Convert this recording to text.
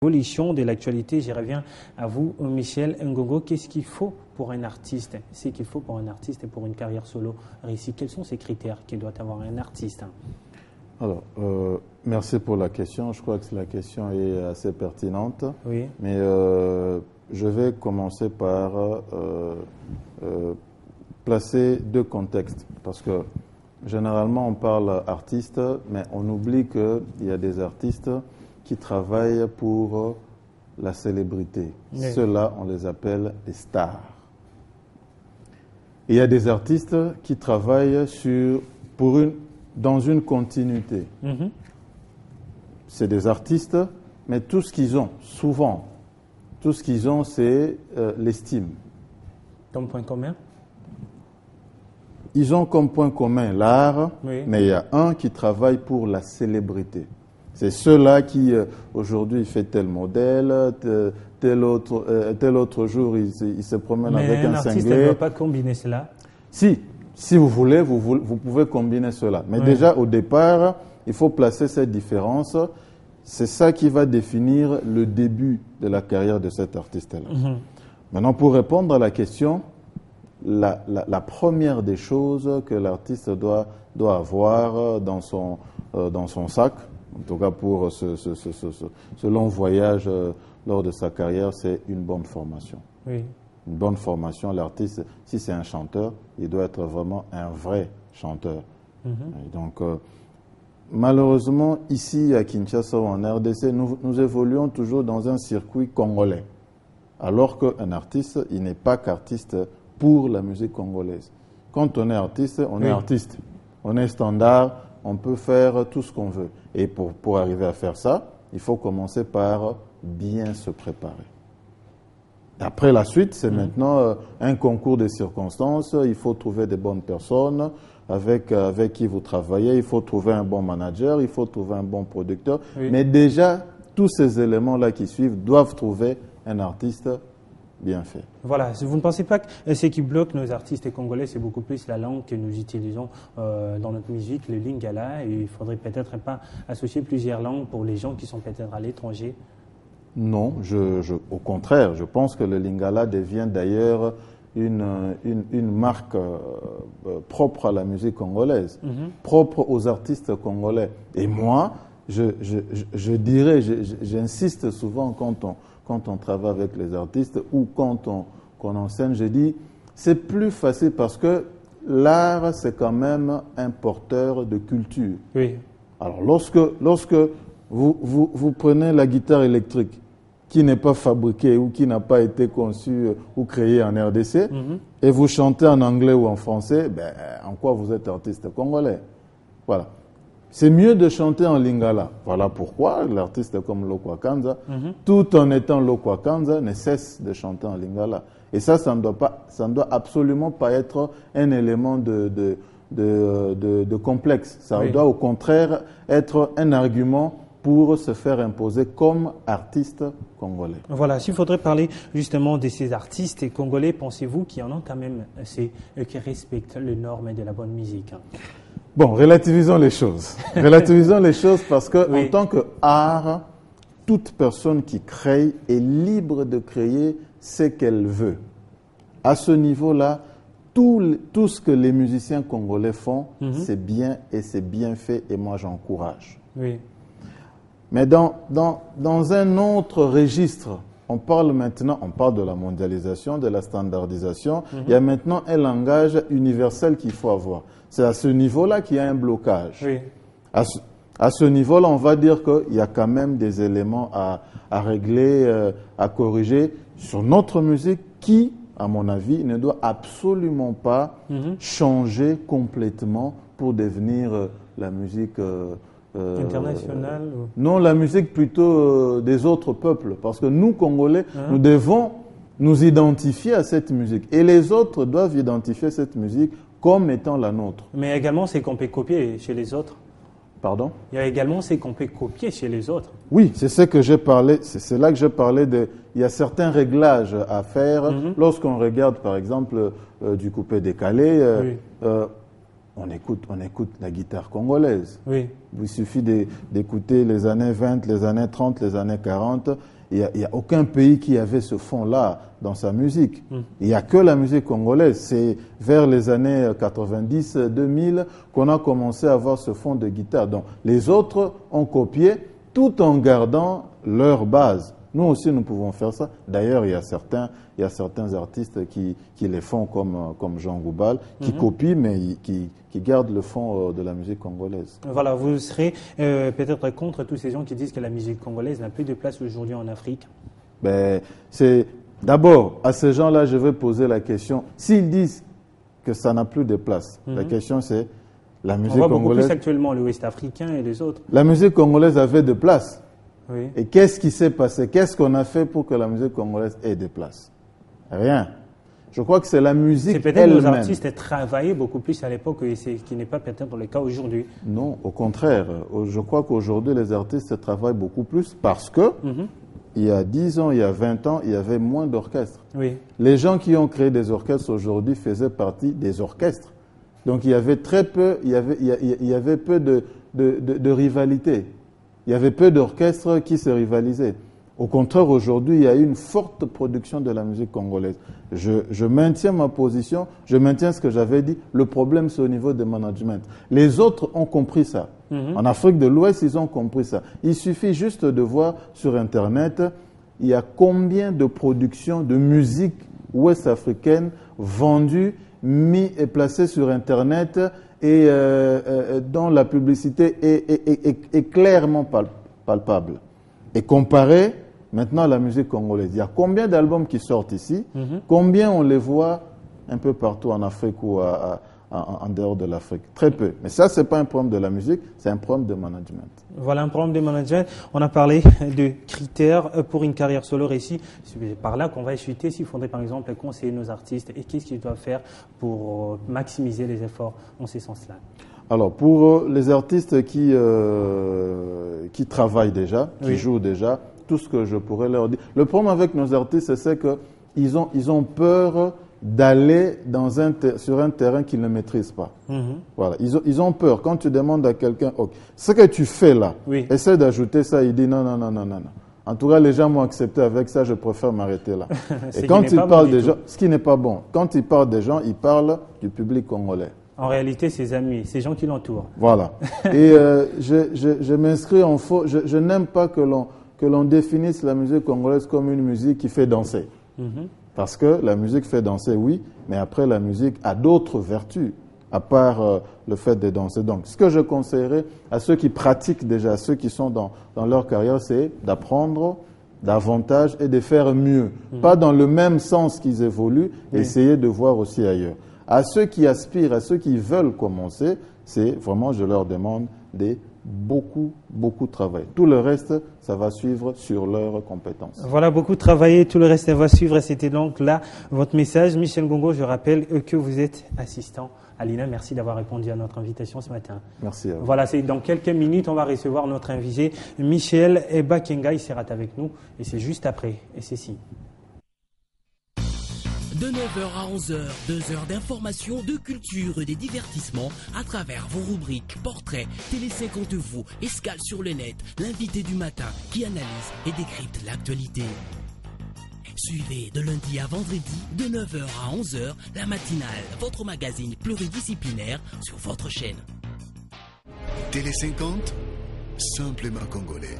L'évolution de l'actualité, j'y reviens à vous, Michel Ngongo. Qu'est-ce qu'il faut pour un artiste? C'est qu'il faut pour un artiste et pour une carrière solo réussie. Quels sont ces critères qu'il doit avoir un artiste? Alors, merci pour la question. Je crois que la question est assez pertinente. Oui. Mais je vais commencer par placer deux contextes. Parce que généralement, on parle artiste, mais on oublie qu'il y a des artistes qui travaillent pour la célébrité. Oui. Ceux-là, on les appelle des stars. Et il y a des artistes qui travaillent dans une continuité. Mm-hmm. C'est des artistes, mais tout ce qu'ils ont, souvent, tout ce qu'ils ont, c'est l'estime. Comme point commun? Ils ont comme point commun l'art, oui. Mais il y a un qui travaille pour la célébrité. C'est ceux-là qui, aujourd'hui, il fait tel modèle, tel autre jour, il se promène avec un artiste cinglé. ne doit pas combiner cela. Si vous voulez, vous pouvez combiner cela. Mais déjà, au départ, il faut placer cette différence. C'est ça qui va définir le début de la carrière de cet artiste-là. Mm-hmm. Maintenant, pour répondre à la question, la première des choses que l'artiste doit avoir dans son sac, en tout cas pour ce long voyage lors de sa carrière, c'est une bonne formation. Oui. Une bonne formation. L'artiste, si c'est un chanteur, il doit être vraiment un vrai chanteur. Mm-hmm. Et donc, malheureusement, ici à Kinshasa ou en RDC, nous évoluons toujours dans un circuit congolais. Alors qu'un artiste, il n'est pas qu'artiste pour la musique congolaise. Quand on est artiste, on est artiste. On est standard, on peut faire tout ce qu'on veut. Et pour arriver à faire ça, il faut commencer par bien se préparer. Après la suite, c'est maintenant un concours de circonstances. Il faut trouver des bonnes personnes avec qui vous travaillez. Il faut trouver un bon manager, il faut trouver un bon producteur. Oui. Mais déjà, tous ces éléments-là qui suivent doivent trouver un artiste bien fait. Voilà, vous ne pensez pas que ce qui bloque nos artistes congolais, c'est beaucoup plus la langue que nous utilisons dans notre musique, le lingala, et il faudrait peut-être pas associer plusieurs langues pour les gens qui sont peut-être à l'étranger? Non, au contraire, je pense que le lingala devient d'ailleurs une marque propre à la musique congolaise, propre aux artistes congolais. Et moi, je dirais, j'insiste souvent quand on travaille avec les artistes ou quand on enseigne, je dis, c'est plus facile parce que l'art, c'est quand même un porteur de culture. Oui. Alors, lorsque vous prenez la guitare électrique, qui n'est pas fabriquée ou qui n'a pas été conçue ou créée en RDC, et vous chantez en anglais ou en français, en quoi vous êtes artiste congolais? Voilà. C'est mieux de chanter en lingala. Voilà pourquoi l'artiste comme Lokwa Kanza, tout en étant Lokwa Kanza, ne cesse de chanter en lingala. Et ça ne doit absolument pas être un élément de complexe. Ça doit au contraire être un argument pour se faire imposer comme artiste congolais. Voilà, s'il faudrait parler justement de ces artistes congolais, pensez-vous qu'il y en a quand même qui respectent les normes de la bonne musique? Bon, relativisons les choses. Relativisons les choses parce que en tant qu'art, toute personne qui crée est libre de créer ce qu'elle veut. À ce niveau-là, tout ce que les musiciens congolais font, c'est bien et c'est bien fait et moi j'encourage. Oui. Mais dans un autre registre, on parle de la mondialisation, de la standardisation. Il y a maintenant un langage universel qu'il faut avoir. C'est à ce niveau-là qu'il y a un blocage. Oui. À ce niveau-là, on va dire qu'il y a quand même des éléments à régler, à corriger sur notre musique qui, à mon avis, ne doit absolument pas changer complètement pour devenir la musique internationale Non, la musique plutôt des autres peuples. Parce que nous, Congolais, nous devons nous identifier à cette musique. Et les autres doivent identifier cette musique comme étant la nôtre. Mais également, c'est qu'on peut copier chez les autres. Pardon? Il y a également c'est qu'on peut copier chez les autres. Oui, c'est ce que j'ai parlé. C'est là que j'ai parlé de. Il y a certains réglages à faire. Lorsqu'on regarde, par exemple, du coupé décalé, on écoute la guitare congolaise. Oui. Il suffit d'écouter les années 20, les années 30, les années 40. Il n'y a aucun pays qui avait ce fond-là dans sa musique. Il n'y a que la musique congolaise. C'est vers les années 90, 2000 qu'on a commencé à avoir ce fond de guitare. Donc les autres ont copié tout en gardant leur base. Nous aussi, nous pouvons faire ça. D'ailleurs, il y a certains artistes qui les font comme Jean Goubal, qui copient, mais qui gardent le fond de la musique congolaise. Voilà, vous serez peut-être contre tous ces gens qui disent que la musique congolaise n'a plus de place aujourd'hui en Afrique. Ben, d'abord, à ces gens-là, je vais poser la question. S'ils disent que ça n'a plus de place, la question c'est la musique congolaise. On voit beaucoup plus actuellement l'Ouest africain et les autres. La musique congolaise avait de place. Oui. Et qu'est-ce qui s'est passé? Qu'est-ce qu'on a fait pour que la musique congolaise ait des places? Rien. Je crois que c'est la musique elle-même. C'est peut-être nos artistes travaillaient beaucoup plus à l'époque, et ce qui n'est pas peut-être le cas aujourd'hui. Non, au contraire. Je crois qu'aujourd'hui, les artistes travaillent beaucoup plus parce que il y a 10 ans, il y a 20 ans, il y avait moins d'orchestres. Oui. Les gens qui ont créé des orchestres aujourd'hui faisaient partie des orchestres. Donc il y avait très peu, il y avait peu de rivalité. Il y avait peu d'orchestres qui se rivalisaient. Au contraire, aujourd'hui, il y a une forte production de la musique congolaise. Je maintiens ma position, je maintiens ce que j'avais dit. Le problème, c'est au niveau du management. Les autres ont compris ça. En Afrique de l'Ouest, ils ont compris ça. Il suffit juste de voir sur Internet, il y a combien de productions de musique ouest-africaine vendues, mises et placées sur Internet et dont la publicité est clairement palpable. Et comparé maintenant à la musique congolaise, il y a combien d'albums qui sortent ici, combien on les voit un peu partout en Afrique ou en dehors de l'Afrique? Très peu. Mais ça, ce n'est pas un problème de la musique, c'est un problème de management. Voilà, un problème de management. On a parlé de critères pour une carrière solo réussie. C'est par là qu'on va chuter s'il faudrait par exemple conseiller nos artistes et qu'est-ce qu'ils doivent faire pour maximiser les efforts en ce sens-là. Alors, pour les artistes qui travaillent déjà, qui jouent déjà, tout ce que je pourrais leur dire. Le problème avec nos artistes, c'est qu'ils ont peur d'aller sur un terrain qu'ils ne maîtrisent pas. Voilà, ils ont peur. Quand tu demandes à quelqu'un, okay, ce que tu fais là, essaie d'ajouter ça, il dit non. En tout cas, les gens m'ont accepté avec ça, je préfère m'arrêter là. Et quand il parle des gens, ce qui n'est pas bon, quand il parle des gens, il parle du public congolais. En réalité, ses amis, ces gens qui l'entourent. Voilà. Et je m'inscris en faux. Je n'aime pas que l'on définisse la musique congolaise comme une musique qui fait danser. Parce que la musique fait danser, oui, mais après la musique a d'autres vertus, à part le fait de danser. Donc, ce que je conseillerais à ceux qui pratiquent déjà, à ceux qui sont dans leur carrière, c'est d'apprendre davantage et de faire mieux. Pas dans le même sens qu'ils évoluent, essayer de voir aussi ailleurs. À ceux qui aspirent, à ceux qui veulent commencer, c'est vraiment, je leur demande de beaucoup travailler. Tout le reste, ça va suivre sur leurs compétences. Voilà, beaucoup travailler, tout le reste va suivre. C'était donc là votre message. Michel Ngongo, je rappelle que vous êtes assistant à l'INA. Merci d'avoir répondu à notre invitation ce matin. Merci à vous. Voilà, c'est dans quelques minutes, on va recevoir notre invité, Michel Bakenga. Il sera avec nous et c'est juste après. Et c'est ici. De 9h à 11h, 2 heures d'information, de culture et des divertissements à travers vos rubriques, portraits, Télé 50 vous, escale sur le net, l'invité du matin qui analyse et décrypte l'actualité. Suivez de lundi à vendredi, de 9h à 11h, la matinale, votre magazine pluridisciplinaire sur votre chaîne. Télé 50, simplement congolais.